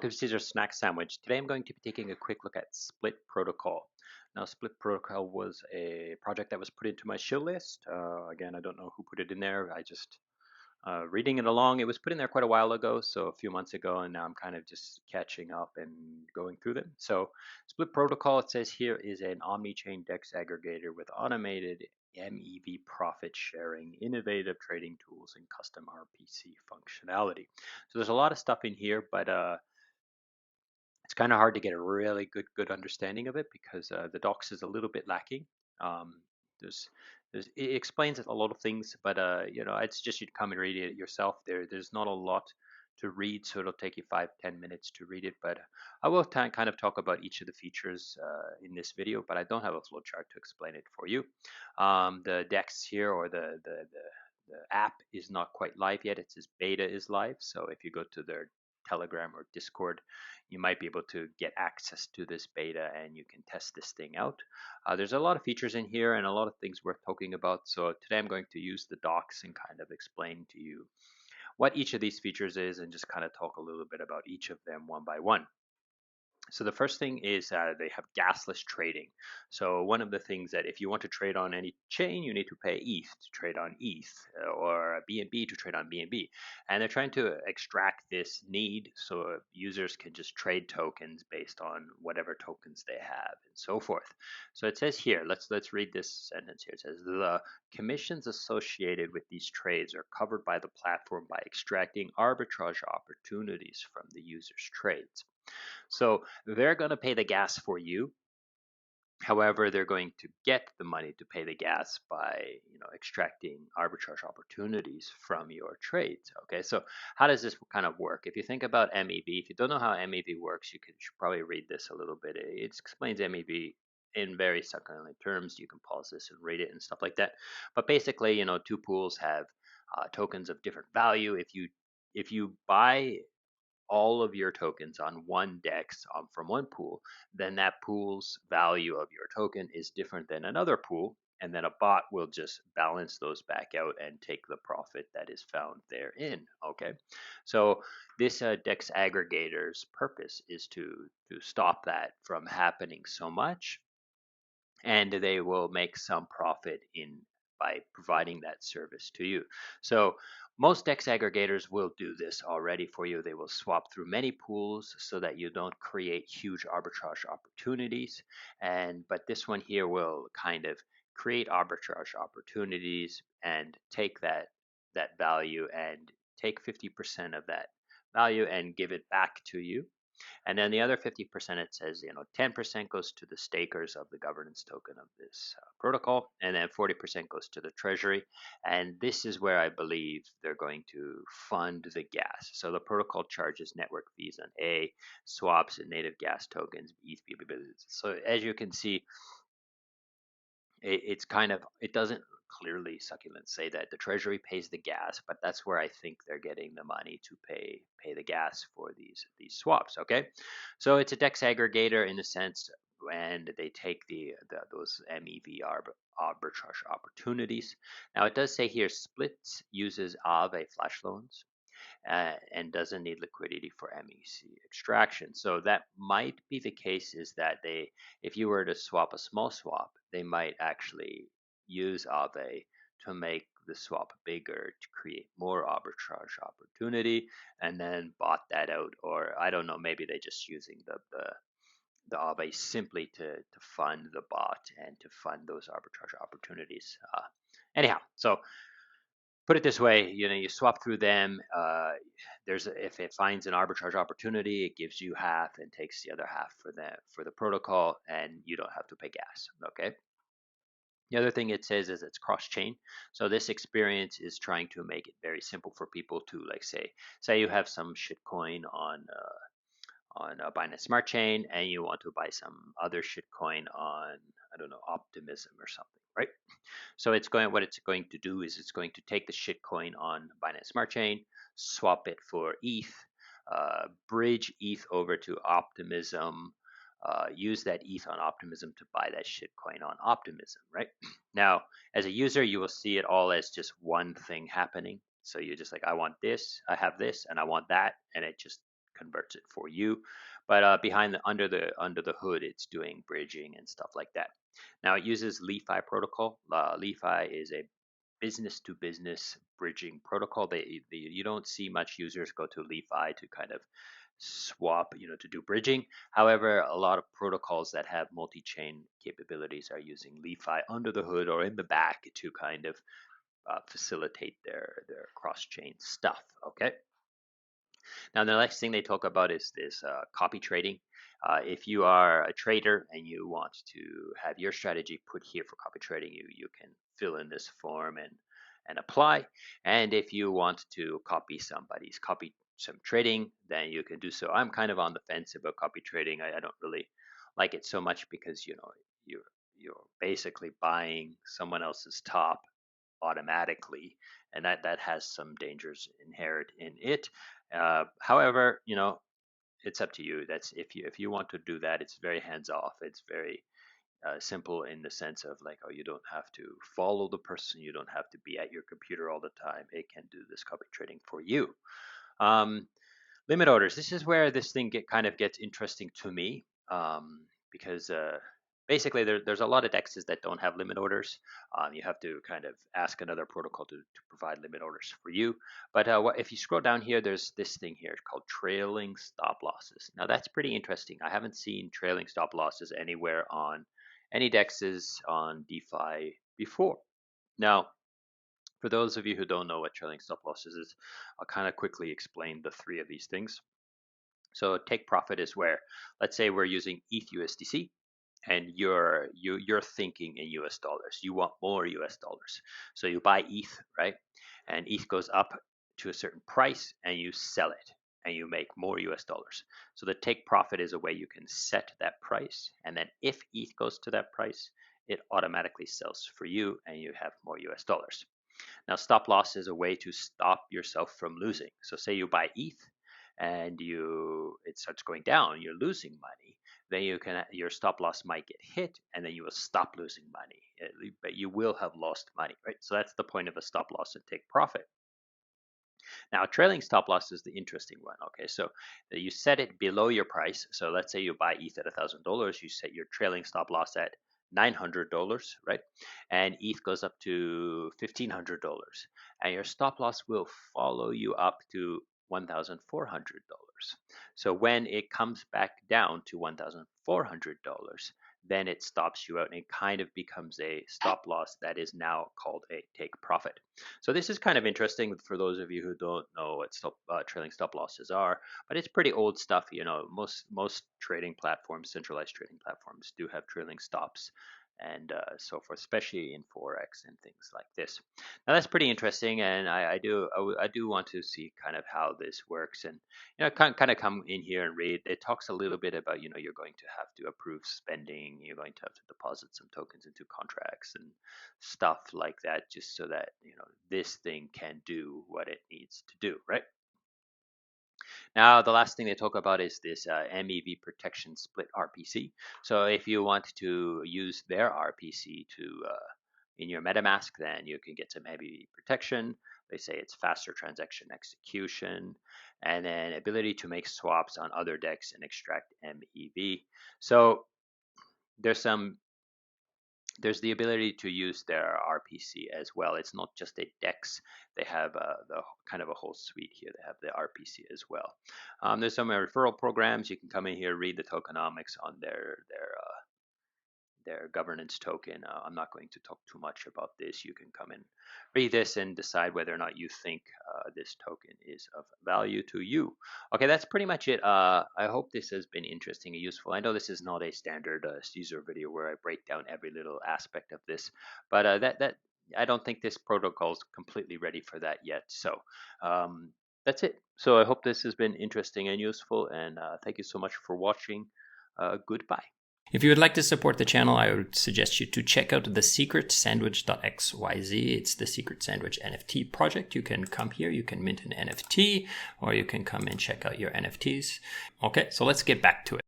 welcome to Caesar Snack Sandwich. Today I'm going to be taking a quick look at Split Protocol. Now, Split Protocol was a project that was put into my shill list. Again, I don't know who put it in there. I just reading it along. It was put in there quite a while ago, so a few months ago, and now I'm kind of just catching up and going through them. So, Split Protocol, it says here, is an Omni-Chain DEx aggregator with automated MEV Profit Sharing, innovative trading tools, and custom RPC functionality. So there's a lot of stuff in here, but it's kind of hard to get a really good understanding of it because the docs is a little bit lacking. Um, it explains a lot of things, but I'd suggest you to come and read it yourself. There's not a lot to read, so it'll take you 5-10 minutes to read it. But I will kind of talk about each of the features in this video, but I don't have a flowchart to explain it for you. The DEX here, or the app, is not quite live yet. It says beta is live, so if you go to their Telegram or Discord, you might be able to get access to this beta and you can test this thing out. There's a lot of features in here and a lot of things worth talking about. So today I'm going to use the docs and kind of explain to you what each of these features is and just kind of talk a little bit about each of them one by one. So the first thing is they have gasless trading. So one of the things that if you want to trade on any chain, you need to pay ETH to trade on ETH, or BNB to trade on BNB. And they're trying to extract this need so users can just trade tokens based on whatever tokens they have and so forth. So it says here, let's read this sentence here. It says the commissions associated with these trades are covered by the platform by extracting arbitrage opportunities from the user's trades. So they're going to pay the gas for you. However, they're going to get the money to pay the gas by extracting arbitrage opportunities from your trades. Okay, so how does this kind of work? If you think about MEV, if you don't know how MEV works, should probably read this a little bit. It explains MEV in very succinct terms. You can pause this and read it and stuff like that. But basically, two pools have tokens of different value. If you buy all of your tokens on one DEX from one pool, then that pool's value of your token is different than another pool, and then a bot will just balance those back out and take the profit that is found therein. Okay, so this DEX aggregator's purpose is to stop that from happening so much, and they will make some profit by providing that service to you. So most DEX aggregators will do this already for you. They will swap through many pools so that you don't create huge arbitrage opportunities. But this one here will kind of create arbitrage opportunities and take that value and take 50% of that value and give it back to you. And then the other 50%, it says, 10% goes to the stakers of the governance token of this protocol, and then 40% goes to the treasury. And this is where I believe they're going to fund the gas. So the protocol charges network fees on A, swaps and native gas tokens, ETH. So as you can see, it doesn't clearly succulent say that the treasury pays the gas, but that's where I think they're getting the money to pay the gas for these swaps. Okay, so it's a DEX aggregator in the sense, and they take those MEV arbitrage opportunities. Now it does say here Splits uses Aave flash loans and doesn't need liquidity for MEC extraction. So that might be the case, is that if you were to swap a small swap, they might actually use Aave to make the swap bigger to create more arbitrage opportunity and then bot that out. Or I don't know, maybe they're just using the Aave simply to fund the bot and to fund those arbitrage opportunities. Anyhow, so put it this way, you swap through them. If it finds an arbitrage opportunity, it gives you half and takes the other half for the protocol, and you don't have to pay gas. Okay. The other thing it says is it's cross-chain. So this experience is trying to make it very simple for people to, like, say you have some shitcoin on Binance Smart Chain, and you want to buy some other shitcoin on, I don't know, Optimism or something, right? So what it's going to do is it's going to take the shitcoin on Binance Smart Chain, swap it for ETH, bridge ETH over to Optimism, use that ETH on Optimism to buy that shitcoin on Optimism, right? Now, as a user, you will see it all as just one thing happening. So you're just like, I want this, I have this, and I want that, and it just converts it for you. But under the hood, it's doing bridging and stuff like that. Now it uses LeFi protocol. LeFi is a business-to-business bridging protocol. You don't see much users go to LeFi to kind of swap, to do bridging. However, a lot of protocols that have multi-chain capabilities are using LeFi under the hood or in the back to kind of facilitate their cross-chain stuff. Okay. Now, the next thing they talk about is this copy trading. If you are a trader and you want to have your strategy put here for copy trading, you can fill in this form and apply. And if you want to copy some trading, then you can do so. I'm kind of on the fence about copy trading. I don't really like it so much because you're basically buying someone else's top automatically, and that has some dangers inherent in it. However, it's up to you. That's if you want to do that, it's very hands off. It's very simple in the sense of like, you don't have to follow the person. You don't have to be at your computer all the time. It can do this copy trading for you. Limit orders. This is where this thing kind of gets interesting to me, because basically there's a lot of DEXs that don't have limit orders. You have to kind of ask another protocol to provide limit orders for you. But if you scroll down here, there's this thing here called trailing stop losses. Now that's pretty interesting. I haven't seen trailing stop losses anywhere on any DEXs on DeFi before. Now, for those of you who don't know what trailing stop losses is, I'll kind of quickly explain the three of these things. So take profit is where, let's say we're using ETH USDC, and you're thinking in US dollars. You want more US dollars. So you buy ETH, right? And ETH goes up to a certain price and you sell it and you make more US dollars. So the take profit is a way you can set that price. And then if ETH goes to that price, it automatically sells for you and you have more US dollars. Now, stop loss is a way to stop yourself from losing. So say you buy ETH and it starts going down, you're losing money. Then your stop loss might get hit, and then you will stop losing money, but you will have lost money, right? So that's the point of a stop loss and take profit. Now, trailing stop loss is the interesting one. Okay, so you set it below your price. So let's say you buy ETH at $1,000, you set your trailing stop loss at $900, right? And ETH goes up to $1,500, and your stop loss will follow you up to $1,400. So when it comes back down to $1,400, then it stops you out and it kind of becomes a stop loss that is now called a take profit. So this is kind of interesting for those of you who don't know what trailing stop losses are, but it's pretty old stuff. Most trading platforms, centralized trading platforms, do have trailing stops and so forth, especially in Forex and things like this. Now that's pretty interesting, and I do want to see kind of how this works, and kind of come in here and read. It talks a little bit about you're going to have to approve spending, you're going to have to deposit some tokens into contracts and stuff like that, just so that this thing can do what it needs to do, right? Now, the last thing they talk about is this MEV protection SplitRPC. So if you want to use their RPC in your MetaMask, then you can get some MEV protection. They say it's faster transaction execution, and then ability to make swaps on other DEX and extract MEV. So there's the ability to use their RPC as well. It's not just a DEX. They have the kind of a whole suite here. They have the RPC as well. There's some referral programs. You can come in here, read the tokenomics on their governance token. I'm not going to talk too much about this. You can come and read this and decide whether or not you think this token is of value to you. Okay, that's pretty much it. I hope this has been interesting and useful. I know this is not a standard Ceazor video where I break down every little aspect of this, but I don't think this protocol is completely ready for that yet. So that's it. So I hope this has been interesting and useful, and thank you so much for watching. Goodbye. If you would like to support the channel, I would suggest you to check out the secretsandwich.xyz. It's the Secret Sandwich NFT project. You can come here, you can mint an NFT, or you can come and check out your NFTs. Okay, so let's get back to it.